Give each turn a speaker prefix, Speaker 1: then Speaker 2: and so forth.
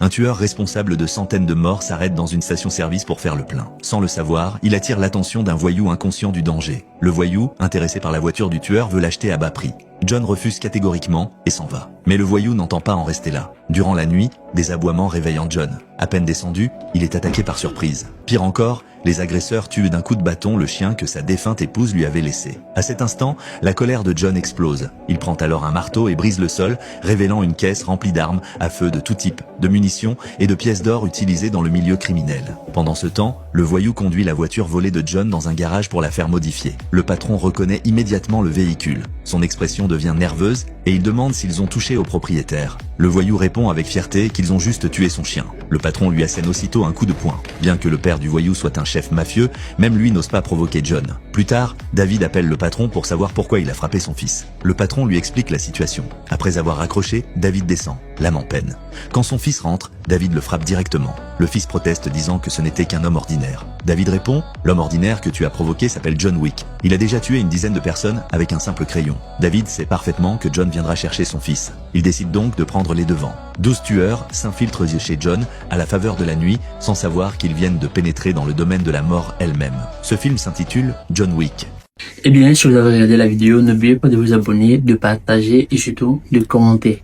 Speaker 1: Un tueur responsable de centaines de morts s'arrête dans une station-service pour faire le plein. Sans le savoir, il attire l'attention d'un voyou inconscient du danger. Le voyou, intéressé par la voiture du tueur, veut l'acheter à bas prix. John refuse catégoriquement et s'en va. Mais le voyou n'entend pas en rester là. Durant la nuit, des aboiements réveillent John. À peine descendu, il est attaqué par surprise. Pire encore, les agresseurs tuent d'un coup de bâton le chien que sa défunte épouse lui avait laissé. À cet instant, la colère de John explose. Il prend alors un marteau et brise le sol, révélant une caisse remplie d'armes à feu de tout type, de munitions et de pièces d'or utilisées dans le milieu criminel. Pendant ce temps, le voyou conduit la voiture volée de John dans un garage pour la faire modifier. Le patron reconnaît immédiatement le véhicule. Son expression devient nerveuse et il demande s'ils ont touché au propriétaire. Le voyou répond avec fierté qu'ils ont juste tué son chien. Le patron lui assène aussitôt un coup de poing. Bien que le père du voyou soit un chef mafieux, même lui n'ose pas provoquer John. Plus tard, David appelle le patron pour savoir pourquoi il a frappé son fils. Le patron lui explique la situation. Après avoir raccroché, David descend, l'âme en peine. Quand son fils rentre, David le frappe directement. Le fils proteste disant que ce n'était qu'un homme ordinaire. David répond « L'homme ordinaire que tu as provoqué s'appelle John Wick. Il a déjà tué une dizaine de personnes avec un simple crayon. » David sait parfaitement que John viendra chercher son fils. Il décide donc de prendre les devants. 12 tueurs s'infiltrent chez John à la faveur de la nuit sans savoir qu'ils viennent de pénétrer dans le domaine de la mort elle-même. Ce film s'intitule John Wick.
Speaker 2: Eh bien, si vous avez regardé la vidéo, n'oubliez pas de vous abonner, de partager et surtout de commenter.